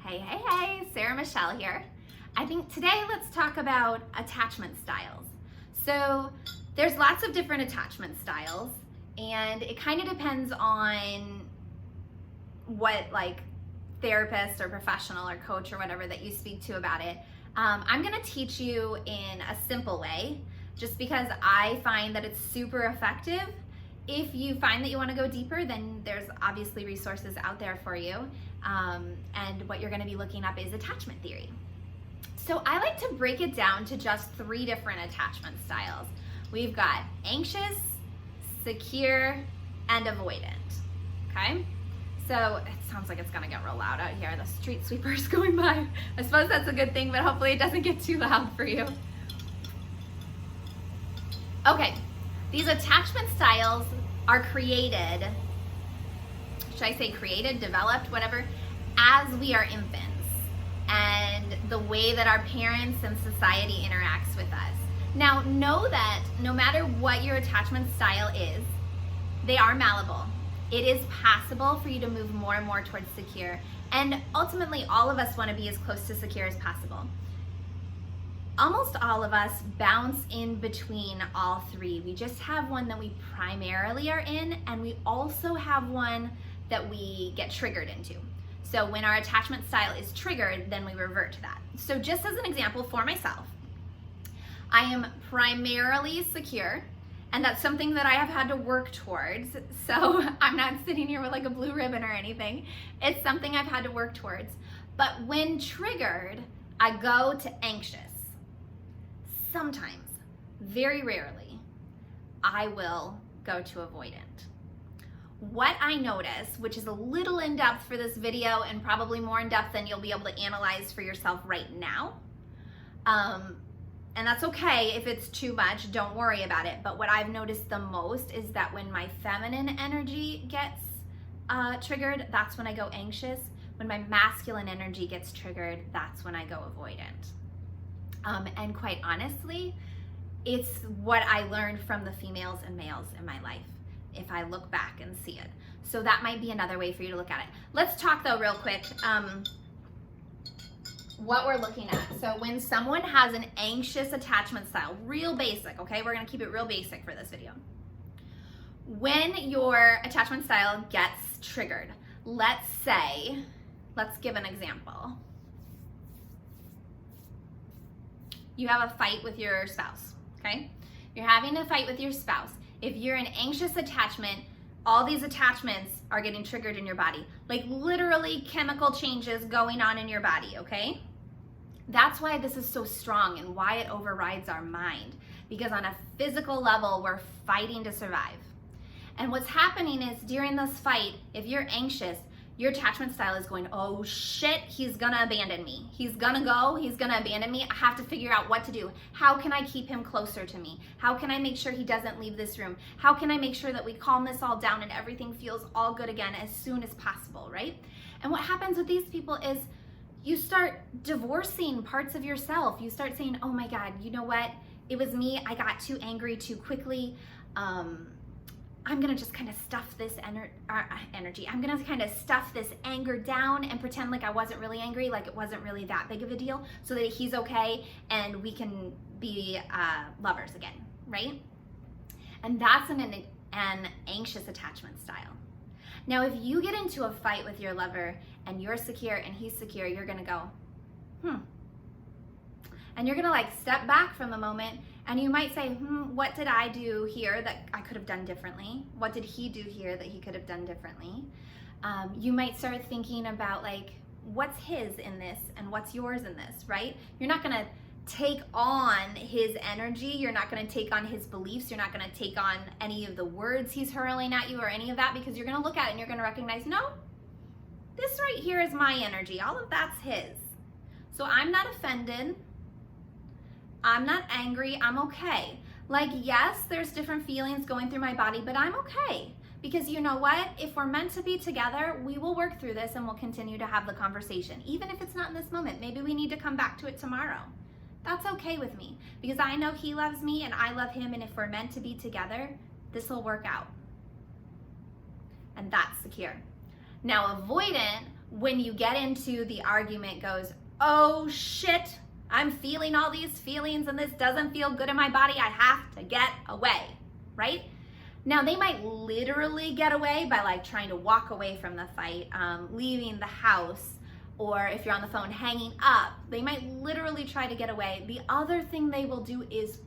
Hey, Sarah Michelle here. I think today let's talk about attachment styles. So there's lots of different attachment styles, and it kind of depends on what therapist or professional or coach or whatever that you speak to about it. I'm gonna teach you in a simple way, just because I find that it's super effective. If you find that you want to go deeper, then there's obviously resources out there for you. And what you're going to be looking up is attachment theory. So I like to break it down to just 3 different attachment styles. We've got anxious, secure, and avoidant. Okay? So it sounds like it's going to get real loud out here. The street sweepers going by. I suppose that's a good thing, but hopefully it doesn't get too loud for you. Okay. These attachment styles are created, should I say created, developed, whatever, as we are infants, and the way that our parents and society interacts with us. Now, know that no matter what your attachment style is, they are malleable. It is possible for you to move more and more towards secure, and ultimately all of us want to be as close to secure as possible. Almost all of us bounce in between all 3. We just have one that we primarily are in, and we also have one that we get triggered into. So when our attachment style is triggered, then we revert to that. So just as an example for myself, I am primarily secure, and that's something that I have had to work towards. So I'm not sitting here with like a blue ribbon or anything. It's something I've had to work towards. But when triggered, I go to anxious. Sometimes, very rarely, I will go to avoidant. What I notice, which is a little in depth for this video and probably more in depth than you'll be able to analyze for yourself right now, and that's okay if it's too much, don't worry about it. But what I've noticed the most is that when my feminine energy gets triggered, that's when I go anxious. When my masculine energy gets triggered, that's when I go avoidant. And quite honestly, it's what I learned from the females and males in my life, if I look back and see it. So that might be another way for you to look at it. Let's talk though real quick what we're looking at. So when someone has an anxious attachment style, real basic, okay? We're gonna keep it real basic for this video. When your attachment style gets triggered, let's give an example. You have a fight with your spouse, okay? You're having a fight with your spouse. If you're an anxious attachment, all these attachments are getting triggered in your body. Like literally chemical changes going on in your body, okay? That's why this is so strong and why it overrides our mind. Because on a physical level, we're fighting to survive. And what's happening is during this fight, if you're anxious, your attachment style is going, oh shit, he's gonna abandon me. He's gonna go, he's gonna abandon me. I have to figure out what to do. How can I keep him closer to me? How can I make sure he doesn't leave this room? How can I make sure that we calm this all down and everything feels all good again as soon as possible, right? And what happens with these people is you start divorcing parts of yourself. You start saying, oh my God, you know what? It was me, I got too angry too quickly. I'm gonna just kind of stuff this energy. I'm gonna kind of stuff this anger down and pretend like I wasn't really angry, like it wasn't really that big of a deal, so that he's okay and we can be lovers again, right? And that's an anxious attachment style. Now, if you get into a fight with your lover and you're secure and he's secure, you're gonna go, and you're gonna like step back from the moment, and you might say, what did I do here that I could have done differently? What did he do here that he could have done differently? You might start thinking about like, what's his in this and what's yours in this, right? You're not gonna take on his energy. You're not gonna take on his beliefs. You're not gonna take on any of the words he's hurling at you or any of that, because you're gonna look at it and you're gonna recognize, no, this right here is my energy. All of that's his. So I'm not offended. I'm not angry, I'm okay. Like, yes, there's different feelings going through my body, but I'm okay. Because you know what? If we're meant to be together, we will work through this and we'll continue to have the conversation. Even if it's not in this moment, maybe we need to come back to it tomorrow. That's okay with me, because I know he loves me and I love him, and if we're meant to be together, this will work out. And that's secure. Now, avoidant when you get into the argument goes, oh shit, I'm feeling all these feelings and this doesn't feel good in my body, I have to get away, right? Now they might literally get away by like trying to walk away from the fight, leaving the house, or if you're on the phone, hanging up. They might literally try to get away. The other thing they will do is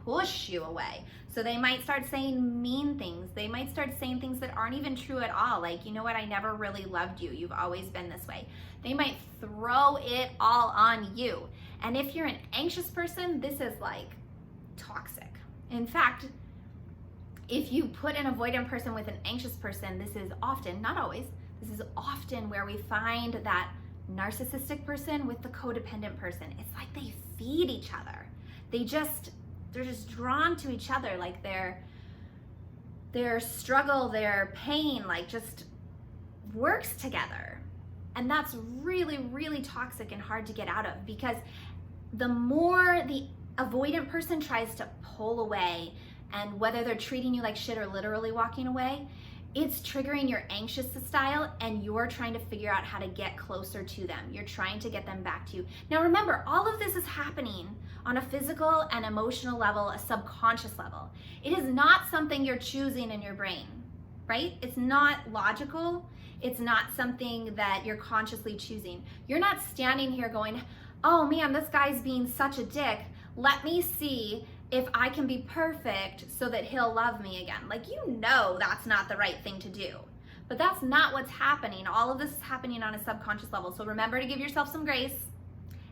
push you away. So they might start saying mean things. They might start saying things that aren't even true at all. Like, you know what, I never really loved you. You've always been this way. They might throw it all on you. And if you're an anxious person, this is like toxic. In fact, if you put an avoidant person with an anxious person, this is often, not always, this is often where we find that narcissistic person with the codependent person. It's like they feed each other. They're just drawn to each other, like their struggle, their pain, like just works together. And that's really, really toxic and hard to get out of, because the more the avoidant person tries to pull away, and whether they're treating you like shit or literally walking away, it's triggering your anxious style, and you're trying to figure out how to get closer to them. You're trying to get them back to you. Now remember, all of this is happening on a physical and emotional level, a subconscious level. It is not something you're choosing in your brain, right? It's not logical. It's not something that you're consciously choosing. You're not standing here going, oh man, this guy's being such a dick. Let me see if I can be perfect so that he'll love me again. Like, you know that's not the right thing to do. But that's not what's happening. All of this is happening on a subconscious level. So remember to give yourself some grace.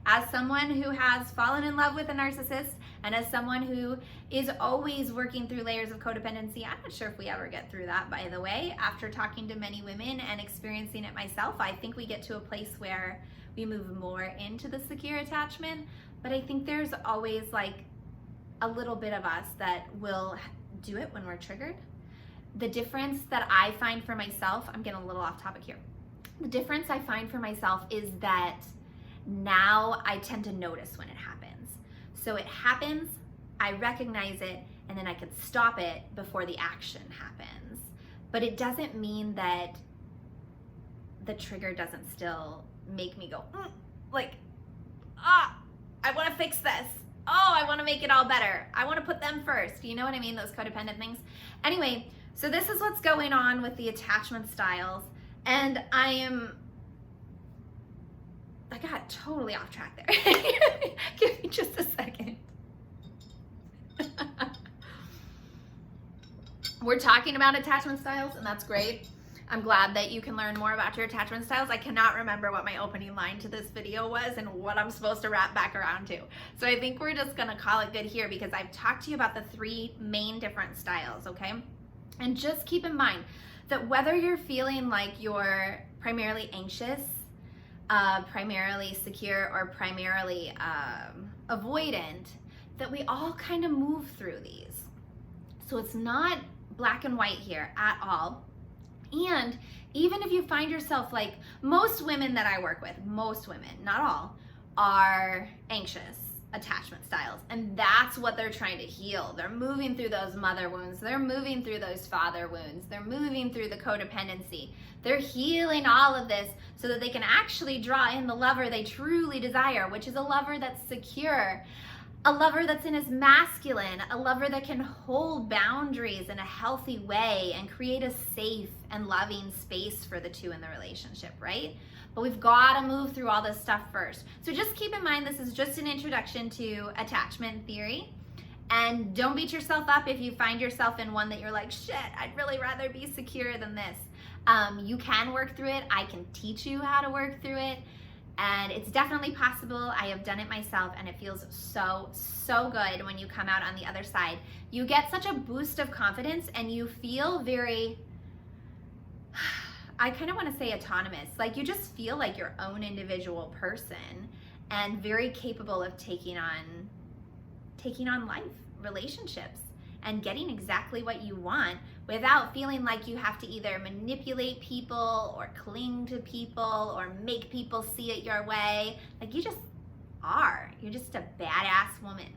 As someone who has fallen in love with a narcissist, and as someone who is always working through layers of codependency, I'm not sure if we ever get through that, by the way. After talking to many women and experiencing it myself, I think we get to a place where we move more into the secure attachment. But I think there's always like a little bit of us that will do it when we're triggered. The difference that I find for myself, I'm getting a little off topic here. The difference I find for myself is that now I tend to notice when it happens. So it happens, I recognize it, and then I can stop it before the action happens. But it doesn't mean that the trigger doesn't still make me go, I want to fix this. Oh, I want to make it all better. I want to put them first. You know what I mean? Those codependent things. Anyway, so this is what's going on with the attachment styles. And I got totally off track there. Give me just a second. We're talking about attachment styles, and that's great. I'm glad that you can learn more about your attachment styles. I cannot remember what my opening line to this video was and what I'm supposed to wrap back around to. So I think we're just gonna call it good here, because I've talked to you about the 3 main different styles, okay? And just keep in mind that whether you're feeling like you're primarily anxious, primarily secure, or primarily avoidant, that we all kind of move through these. So it's not black and white here at all. And even if you find yourself, like most women that I work with, most women, not all, are anxious attachment styles. And that's what they're trying to heal. They're moving through those mother wounds. They're moving through those father wounds. They're moving through the codependency. They're healing all of this so that they can actually draw in the lover they truly desire, which is a lover that's secure, a lover that's in his masculine, a lover that can hold boundaries in a healthy way and create a safe and loving space for the two in the relationship, right? But we've got to move through all this stuff first. So just keep in mind, this is just an introduction to attachment theory. And don't beat yourself up if you find yourself in one that you're like, shit, I'd really rather be secure than this. You can work through it. I can teach you how to work through it. And it's definitely possible. I have done it myself, and it feels so, so good when you come out on the other side. You get such a boost of confidence, and you feel very, I kind of want to say autonomous. Like, you just feel like your own individual person and very capable of taking on life, relationships, and getting exactly what you want without feeling like you have to either manipulate people or cling to people or make people see it your way. Like, you just are. You're just a badass woman.